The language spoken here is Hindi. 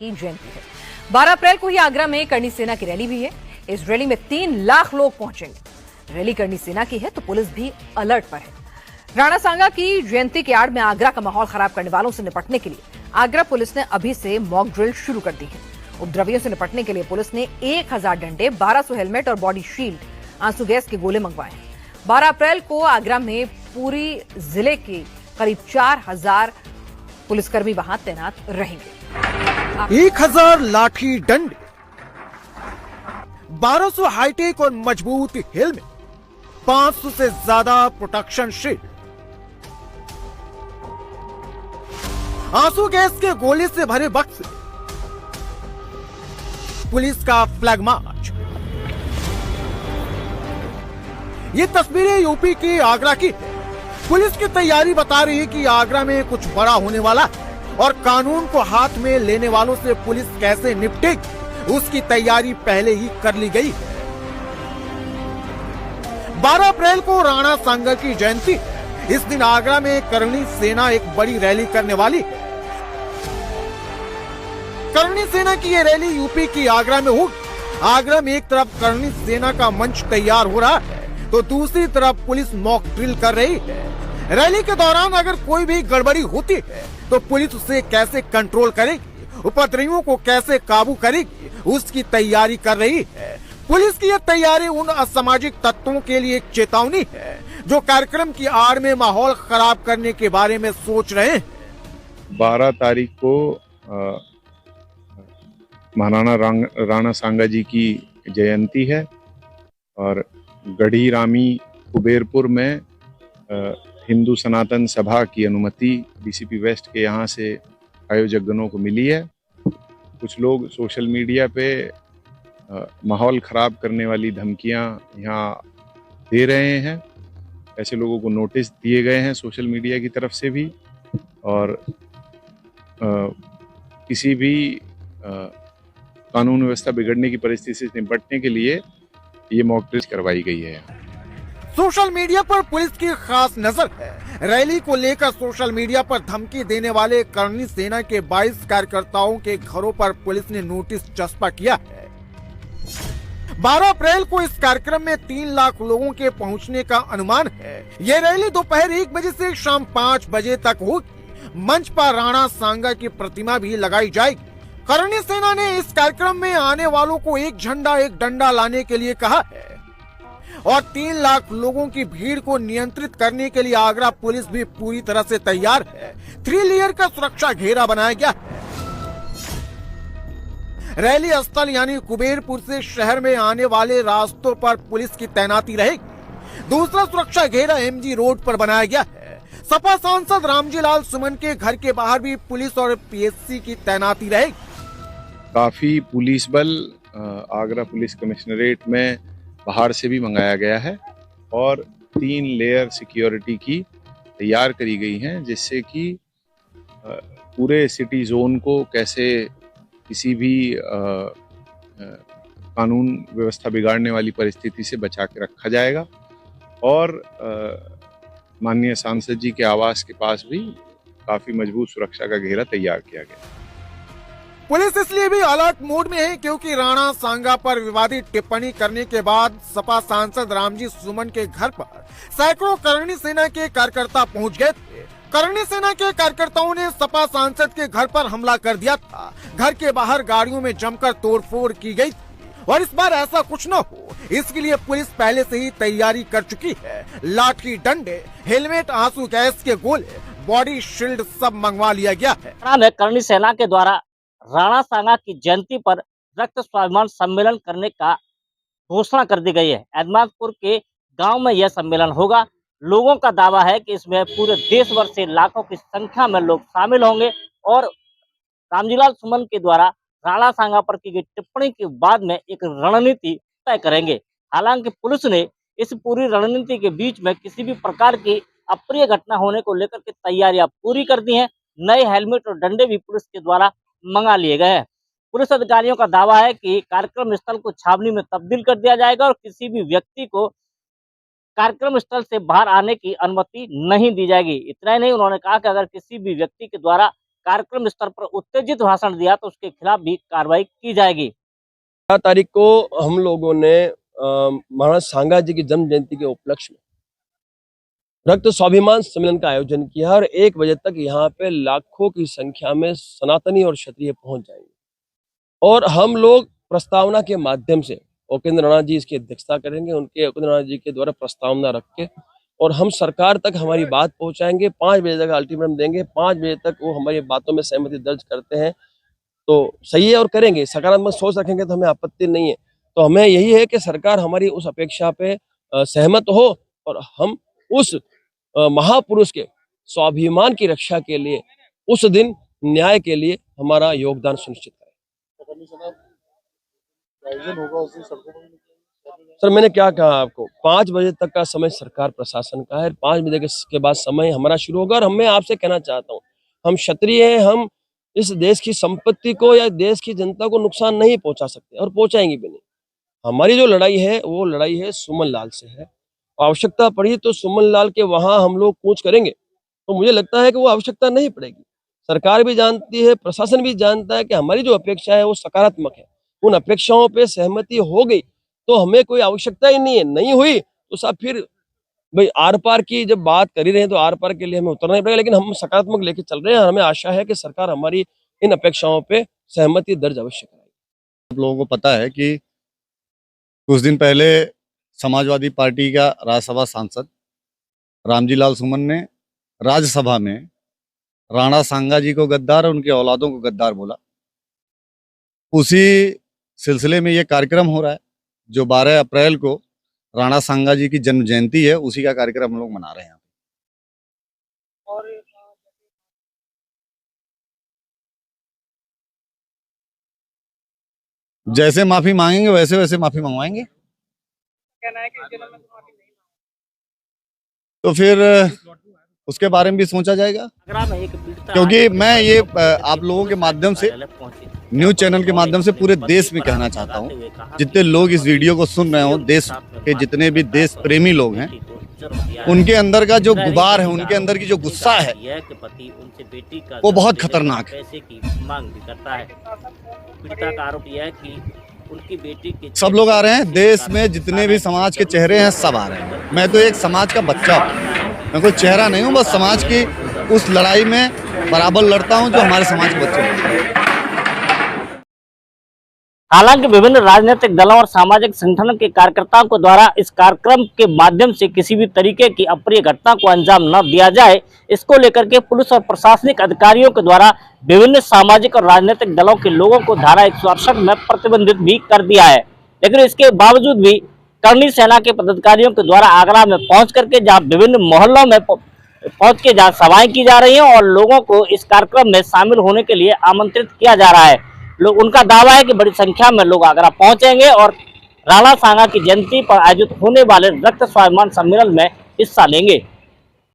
की जयंती है। 12 अप्रैल को ही आगरा में करणी सेना की रैली भी है। इस रैली में 3 लाख लोग पहुंचेंगे। रैली करणी सेना की है तो पुलिस भी अलर्ट पर है। राणा सांगा की जयंती के आड़ में आगरा का माहौल खराब करने वालों से निपटने के लिए आगरा पुलिस ने अभी से मॉक ड्रिल शुरू कर दी है। उपद्रवियों से निपटने के लिए पुलिस ने 1000 डंडे, 1200 हेलमेट और बॉडी शील्ड, आंसू गैस के गोले मंगवाए हैं। 12 अप्रैल को आगरा में पूरी जिले के करीब 4000 पुलिसकर्मी वहां तैनात रहेंगे। 1000 लाठी डंडे, 1200 हाईटेक और मजबूत हेलमेट, 500 से ज्यादा प्रोटेक्शन शील्ड, आंसू गैस के गोले से भरे बक्से, पुलिस का फ्लैग मार्च। ये तस्वीरें यूपी की आगरा की है। पुलिस की तैयारी बता रही है कि आगरा में कुछ बड़ा होने वाला है और कानून को हाथ में लेने वालों से पुलिस कैसे निपटेगी, उसकी तैयारी पहले ही कर ली गई है। 12 अप्रैल को राणा सांगा की जयंती है। इस दिन आगरा में करणी सेना एक बड़ी रैली करने वाली है। करणी सेना की ये रैली यूपी की आगरा में होगी। आगरा में एक तरफ करणी सेना का मंच तैयार हो रहा है तो दूसरी तरफ पुलिस मॉक ड्रिल कर रही है। रैली के दौरान अगर कोई भी गड़बड़ी होती है तो पुलिस उसे कैसे कंट्रोल करेगी, उपद्रवियों को कैसे काबू करेगी, उसकी तैयारी कर रही है। पुलिस की यह तैयारी उन असामाजिक तत्वों के लिए एक चेतावनी है जो कार्यक्रम की आड़ में माहौल खराब करने के बारे में सोच रहे हैं। 12 तारीख को महाराणा राणा सांगा जी की जयंती है और गढ़ी रामी कुबेरपुर में हिंदू सनातन सभा की अनुमति डीसीपी वेस्ट के यहाँ से आयोजकगणों को मिली है। कुछ लोग सोशल मीडिया पे माहौल खराब करने वाली धमकियां यहाँ दे रहे हैं। ऐसे लोगों को नोटिस दिए गए हैं सोशल मीडिया की तरफ से भी और किसी भी कानून व्यवस्था बिगड़ने की परिस्थिति से निपटने के लिए ये मॉक ड्रिल करवाई गई है। सोशल मीडिया पर पुलिस की खास नजर है। रैली को लेकर सोशल मीडिया पर धमकी देने वाले करणी सेना के 22 कार्यकर्ताओं के घरों पर पुलिस ने नोटिस चस्पा किया है। 12 अप्रैल को इस कार्यक्रम में 3 लाख लोगों के पहुंचने का अनुमान है। ये रैली दोपहर 1 बजे से शाम 5 बजे तक होगी। मंच पर राणा सांगा की प्रतिमा भी लगाई जाएगी। करणी सेना ने इस कार्यक्रम में आने वालों को एक झंडा एक डंडा लाने के लिए कहा है और 3 लाख लोगों की भीड़ को नियंत्रित करने के लिए आगरा पुलिस भी पूरी तरह से तैयार है। 3 लेयर का सुरक्षा घेरा बनाया गया है। रैली स्थल यानी कुबेरपुर से शहर में आने वाले रास्तों पर पुलिस की तैनाती रहेगी। दूसरा सुरक्षा घेरा एमजी रोड पर बनाया गया है। सपा सांसद रामजी लाल सुमन के घर के बाहर भी पुलिस और पीएससी की तैनाती रहेगी। काफी पुलिस बल आगरा पुलिस कमिश्नरेट में बाहर से भी मंगाया गया है और 3 लेयर सिक्योरिटी की तैयार करी गई हैं जिससे कि पूरे सिटी जोन को कैसे किसी भी कानून व्यवस्था बिगाड़ने वाली परिस्थिति से बचा के रखा जाएगा। और माननीय सांसद जी के आवास के पास भी काफी मजबूत सुरक्षा का घेरा तैयार किया गया। पुलिस इसलिए भी अलर्ट मोड में है क्योंकि राणा सांगा पर विवादित टिप्पणी करने के बाद सपा सांसद रामजी सुमन के घर पर सैकड़ों करणी सेना के कार्यकर्ता पहुंच गए थे। करणी सेना के कार्यकर्ताओं ने सपा सांसद के घर पर हमला कर दिया था। घर के बाहर गाड़ियों में जमकर तोड़फोड़ की गई थी और इस बार ऐसा कुछ न हो इसके लिए पुलिस पहले से ही तैयारी कर चुकी है। लाठी डंडे, हेलमेट, आंसू गैस के गोले, बॉडी शील्ड सब मंगवा लिया गया है। करणी सेना के द्वारा राणा सांगा की जयंती पर रक्त स्वाभिमान सम्मेलन करने का घोषणा कर दी गई है। एदमादपुर के गांव में यह सम्मेलन होगा। लोगों का दावा है कि इसमें पूरे देश भर से लाखों की संख्या में लोग शामिल होंगे और रामजीलाल सुमन के द्वारा राणा सांगा पर की गई टिप्पणी के बाद में एक रणनीति तय करेंगे। हालांकि पुलिस ने इस पूरी रणनीति के बीच में किसी भी प्रकार की अप्रिय घटना होने को लेकर के तैयारियां पूरी कर दी हैं। नए हेलमेट और डंडे भी पुलिस के द्वारा मंगा लिए गए हैं। पुलिस अधिकारियों का दावा है कि कार्यक्रम स्थल को छावनी में तब्दील कर दिया जाएगा और किसी भी व्यक्ति को कार्यक्रम स्थल से बाहर आने की अनुमति नहीं दी जाएगी। इतना ही नहीं, उन्होंने कहा कि अगर किसी भी व्यक्ति के द्वारा कार्यक्रम स्तर पर उत्तेजित भाषण दिया तो उसके खिलाफ भी कार्रवाई की जाएगी। 4 तारीख को हम लोगों ने महाराज सांगा जी की जन्म जयंती के उपलक्ष्य में रक्त स्वाभिमान सम्मेलन का आयोजन किया और 1 बजे तक यहाँ पे लाखों की संख्या में सनातनी और क्षत्रिय पहुंच जाएंगे और हम लोग प्रस्तावना के माध्यम से उपेंद्र राणा जी इसकी अध्यक्षता करेंगे। उनके उपेंद्र राणा जी के द्वारा प्रस्तावना रख के और हम सरकार तक हमारी बात पहुंचाएंगे। 5 बजे तक अल्टीमेटम देंगे। 5 बजे तक वो हमारी बातों में सहमति दर्ज करते हैं तो सही है और करेंगे। सकारात्मक सोच रखेंगे तो हमें आपत्ति नहीं है। तो हमें यही है कि सरकार हमारी उस अपेक्षा पे सहमत हो और हम उस महापुरुष के स्वाभिमान की रक्षा के लिए उस दिन न्याय के लिए हमारा योगदान सुनिश्चित करें। सर मैंने क्या कहा आपको, 5 बजे तक का समय सरकार प्रशासन का है। 5 बजे के बाद समय हमारा शुरू होगा और मैं आपसे कहना चाहता हूँ, हम क्षत्रिय हैं, हम इस देश की संपत्ति को या देश की जनता को नुकसान नहीं पहुंचा सकते और पहुंचाएंगे भी नहीं। हमारी जो लड़ाई है वो लड़ाई है सुमन लाल से है। आवश्यकता पड़ी तो सुमन लाल के वहां हम लोग कूच करेंगे तो मुझे लगता है कि वो आवश्यकता नहीं पड़ेगी। सरकार भी जानती है, प्रशासन भी जानता है कि हमारी जो अपेक्षा है वो सकारात्मक है। उन अपेक्षाओं पे सहमति हो गई तो हमें कोई आवश्यकता ही नहीं है। नहीं हुई तो साहब फिर भाई आर पार की जब बात कर ही रहे हैं तो आर पार के लिए हमें उतरना ही पड़ेगा। लेकिन हम सकारात्मक लेके चल रहे हैं। हमें आशा है कि सरकार हमारी इन अपेक्षाओं पे सहमति दर्ज अवश्य कराएगी। आप लोगों को पता है कि कुछ दिन पहले समाजवादी पार्टी का राज्यसभा सांसद रामजी लाल सुमन ने राज्यसभा में राणा सांगा जी को गद्दार और उनके औलादों को गद्दार बोला। उसी सिलसिले में ये कार्यक्रम हो रहा है जो 12 अप्रैल को राणा सांगा जी की जन्म जयंती है, उसी का कार्यक्रम हम लोग मना रहे हैं। जैसे माफी मांगेंगे वैसे वैसे माफी मंगवाएंगे। तो फिर उसके बारे में भी सोचा जाएगा, क्योंकि मैं ये आप लोगों के माध्यम से, न्यूज चैनल के माध्यम से पूरे देश में कहना चाहता हूँ, जितने लोग इस वीडियो को सुन रहे हो, देश के जितने भी देश प्रेमी लोग हैं, उनके अंदर का जो गुबार है, उनके अंदर की जो गुस्सा है वो बहुत खतरनाक है। सब लोग आ रहे हैं, देश में जितने भी समाज के चेहरे हैं सब आ रहे हैं। मैं तो एक समाज का बच्चा हूँ, मैं कोई चेहरा नहीं हूँ, बस समाज की उस लड़ाई में बराबर लड़ता हूँ जो हमारे समाज के बच्चे हैं। हालांकि विभिन्न राजनीतिक दलों और सामाजिक संगठनों के कार्यकर्ताओं को द्वारा इस कार्यक्रम के माध्यम से किसी भी तरीके की अप्रिय घटना को अंजाम न दिया जाए, इसको लेकर के पुलिस और प्रशासनिक अधिकारियों के द्वारा विभिन्न सामाजिक और राजनीतिक दलों के लोगों को धारा 168 में प्रतिबंधित भी कर दिया है। लेकिन इसके बावजूद भी करनी सेना के पदाधिकारियों के द्वारा आगरा में पहुंच करके जहाँ विभिन्न मोहल्लों में पहुंच के जहाँ सभाएं की जा रही हैं और लोगों को इस कार्यक्रम में शामिल होने के लिए आमंत्रित किया जा रहा है। लोग, उनका दावा है कि बड़ी संख्या में लोग आगरा पहुंचेंगे और राणा सांगा की जयंती पर आयोजित होने वाले रक्त स्वाभिमान सम्मेलन में हिस्सा लेंगे।